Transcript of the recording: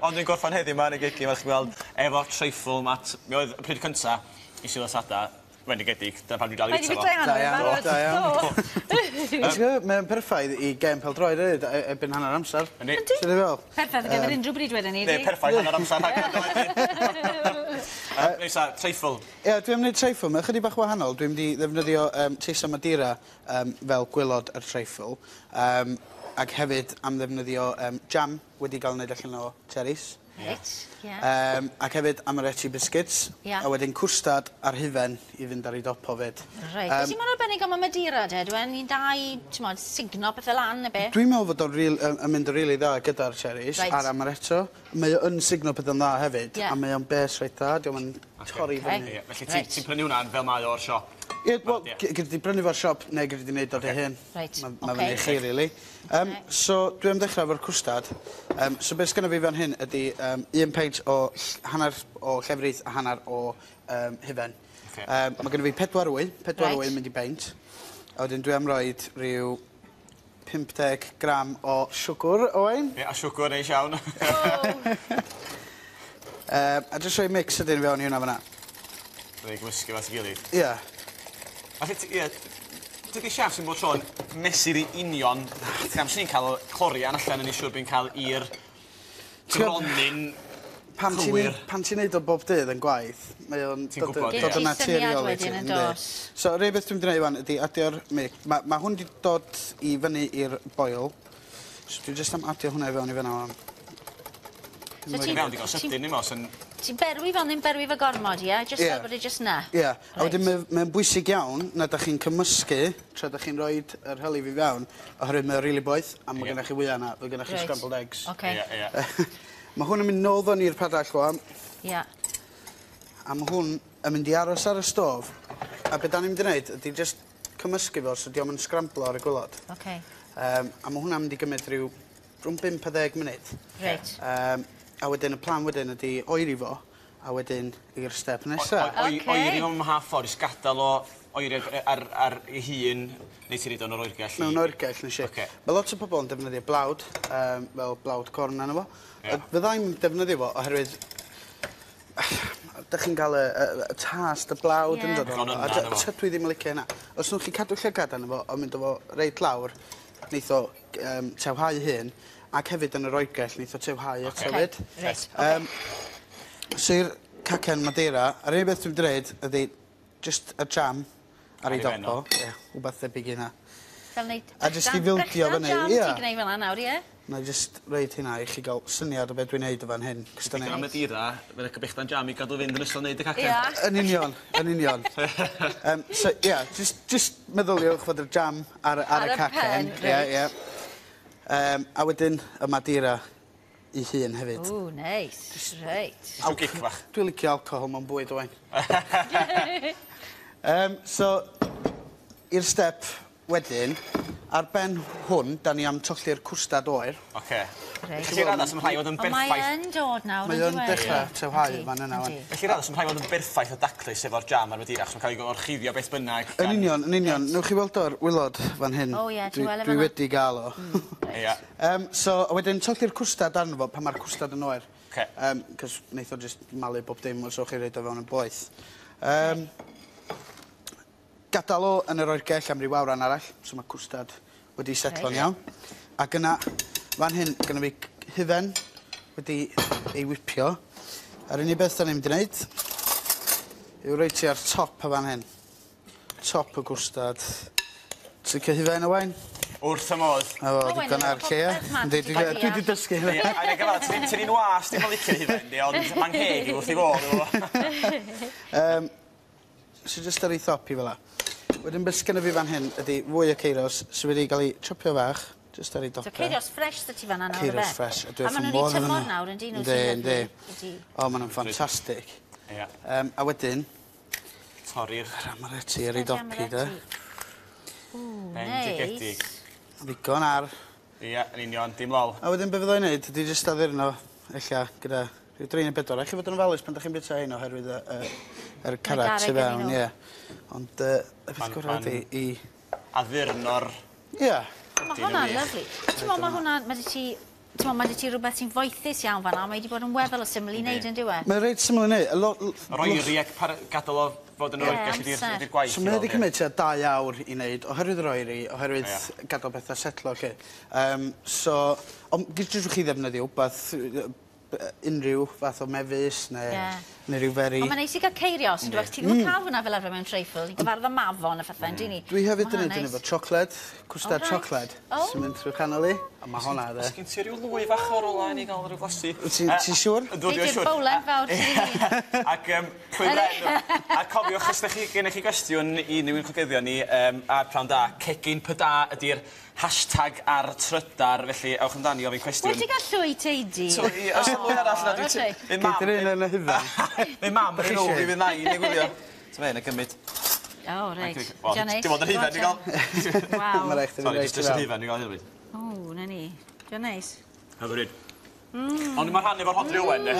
Ond dwi'n gorffan heddiw yma yn y gegi, mae'n gweld, efo treifl mat... Mi oedd y pryd cynta i Sul y Sada, wendigedig, dyna pan dwi'n dal i bita fo. Da iawn. Mae'n perffaith i gem pel droed ebyn hanner amser. Yndi? Sydd i fel? Perffaith ar gyfer unrhyw bryd wedyn ni. Ne, perffaith hanner amser. Neisa, treifl. Ie, dwi'n mynd treifl. Mae'n chydig bach wahanol. Dwi'n mynd i ddefnyddio teisa Madeira fel gwylod yr treifl. Ac hefyd am ddefnyddio jam wedi cael wneud allan o cherries. Reit, ie. Ac hefyd amaretti biscuits. A wedyn cwstad ar hufen i fynd ar ei dopo fyd. Reit, beth sy'n mynd arbennig am y Madeira, de? Dwi'n ni'n da i, signo pethau lan, neu be? Dwi'n meddwl fod o'n mynd yn rili dda gyda'r cherries a'r amaretto. Mae o'n signo pethau'n dda hefyd. A mae o'n bes reit dda, diolch yn torri fyny. Felly ti'n prynu hwnna'n fel mae o'r siop? Ie, wel, gyda di brynu fo'r siop neu gyda di wneud o dy hyn. Mae fyny chi, rili. So, dwi'n dechrau efo'r cwstad. So, beth sgynna fi fan hyn ydy un peint o hanner o llefrith a hanner o hufen. Mae gynna fi 4 wyn mynd i beint. A wedyn dwi am roed rhyw 50 gram o siwgr o wyn. Ie, a siwgr neis iawn. A jyst rhoi mix ydyn fewn i hwnna fanna. Rhaid gwisgo fas i gilydd. Ie. Dydy siaf sy'n bod tro'n mesur i union. Am sy'n ni'n cael clorian allan yn ei siwr by'n cael i'r gronyn cywir. Pan ti'n neud o bob dydd yn gwaith, mae o'n dod yn naturiol i ti. So, rhai beth dwi'n gwneud fan ydy adio'r mic. Mae hwn wedi dod i fyny i'r boil. So, dwi'n just am adio hwnna i fewn i fyna. Ti'n mewn digon sydyn i mos yn... Ti'n berwi fel ni'n berwi fe gormod, ie? Just fel bod e just na? Ie. A wedyn mae'n bwysig iawn na da chi'n cymysgu tra da chi'n rhoi yr hylif i fewn, oherwydd mae'n rili boeth, a mae gennych chi wyau na, mae gennych chi scrambled eggs. Mae hwn yn mynd nôl ddon i'r padall wan. Ie. A mae hwn yn mynd i aros ar y stof. A beth da ni'n mynd i wneud ydy just cymysgu fo, so diolch yn scramblo ar y gwylod. A mae hwnna'n mynd i gymryd rhyw 5-10 munud. Reit. A wedyn y plan wedyn ydy oeri fo, a wedyn i'r step nesaf. Oeri fo'n half ffordd, is gadael o oeri ar ei hun, neu ti'n neud o'n yr oergell? Mewn oergell, nes i. Mae lot o pobl yn defnyddio blawd, fel blawd corn yna fo. Fyddai'n defnyddio fo, oherwydd... Dych chi'n cael y tas, y blawd yn dod o'n. A tydw i ddim yn licio hynna. Os nhw'n chi cadw llygad yna fo, o'n mynd o fo reit lawr, neith o tewhau hyn, ac hefyd yn yr oergell, neith o tewhau eto fyd. So i'r cacen Madeira, a'r unig beth dwi'n dweud ydy just y jam ar ei dopo. Wbeth debyg i hynna. A just i fildio fyny. Brechdan jam ti'n gwneud fel yna nawr, ie? Na i just reid hynna i chi gael syniad o beth dwi'n neud o fan hyn. Digon am Madeira, fe'n y brechdan jam i gadw fynd yn ystod neud y cacen. Yn union, yn union. So, ie, just meddyliwch fod y jam ar y cacen. A wedyn y Madeira i hun hefyd. Ww, neis. Reit. Gic fach. Dwi'n licio alcohol mewn bwyd o wain. So, i'r step wedyn, ar ben hwn, da ni am tolli'r cwstad oer. Felly raddas yn rhai fod yn berffaith... O, mae yn dod nawr, Mae o'n dechrau tewhau fan yna. Felly raddas yn rhai fod yn berffaith o daclus efo'r jam ar Madeira, achos mae'n cael ei gorchuddio beth bynnag. Yn union, yn union. Newch chi weld o'r wylod fan hyn. O ie, dwi'n weld Dwi wedi gael o. So, a wedyn tolli'r cwstad arno fo pan mae'r cwstad yn oer. Cos wneith o just malu bob dim os o'ch chi reid o fewn yn boeth. Gadael o yn yr oergell am ryw awran arall, so mae cwstad wedi setlo'n iawn. Ac yna, fan hyn, gyda fi hufen wedi ei wipio. A'r unig beth da ni'n mynd i wneud yw roi ti ar top y fan hyn. Top y cwstad. Ti'n cael hufen o wain? Wrth y modd. O, digon ar lle, Dwi wedi dysgu hynny. Ti'n un was, dim ond licio hufen, ond mae'n heg i wrth i fod. So just ar ei thop i fel la. Wedyn beth sgynna fi fan hyn ydy fwy o ceiros sydd wedi cael ei chopio fach, just ar ei dope. So ceiros ffres da ti fan nawr, Ceiros ffres. A maen nhw'n ei tymor nawr, yn dyn nhw? Yndi. O, maen nhw'n ffantastig. A wedyn... Torri'r... Amaretti ar ei dopi, da. Bendigedig. Ddigon ar. Ie, yn union, dim lol. A wedyn beth fydda i'n neud, ydy just addurno, eich gyda rhyw 3 neu 4. Eich fod yn ofalus pan da chi'n bita hyn oherwydd yr carrot sy'n fewn, ie. Ond y beth gorau ydy i... Addurno'r... Ie. Mae hwnna'n lyflu. Ti'n meddwl mae hwnna'n... Mae ti Mae ti rhywbeth sy'n foethus iawn fan'na, mae wedi bod yn weddol o syml i wneud yn diwe. Mae'n reit syml i wneud. Roeri ac gadael o fod yn oed gallu di'r gwaith. So mae'n wedi cymryd tua 2 awr i wneud, oherwydd roeri, oherwydd gadael bethau setlo, chi. So, ond gydrwch chi ddefnyddio wbeth unrhyw fath o mefus neu rhyw feri. Ond mae'n neis i gael ceirio, sy'n dweud, ti ddim yn cael hwnna fel arfer mewn treifl, i gyfardd o mafon y pethau, di ni? Dwi hefyd yn neud yn efo siocled, cwstad siocled, sy'n mynd trwy canol i, a mae hwnna de. Sgyn ti ryw lwy fach o'r ola i gael rhyw glasu? Ti'n siŵr? Dwi'n bowlen fawr sy'n ni. Ac llwybren, a cofiwch os ydych chi gennych chi gwestiwn i niwyn clogeddio ni ar Prawn Da, cegin pyda ydy'r hashtag ar trydar, felly ewch amdani ofyn cwestiwn. Wyt ti gael llwy teidi? Os ydych chi'n arall na dwi'n... Geith yr un yn y hyfan. Fe mam yn ôl i fydd nain i gwylio. Ti'n meddwl, gymryd. O, reit. Dim ond yr hyfan i gael. Waw. Sorry, jyst yr hyfan i gael hyn. O, na ni. Diolch neis. Hyfryd. Ond mae'n rhan efo'r Hodri Owen, ne?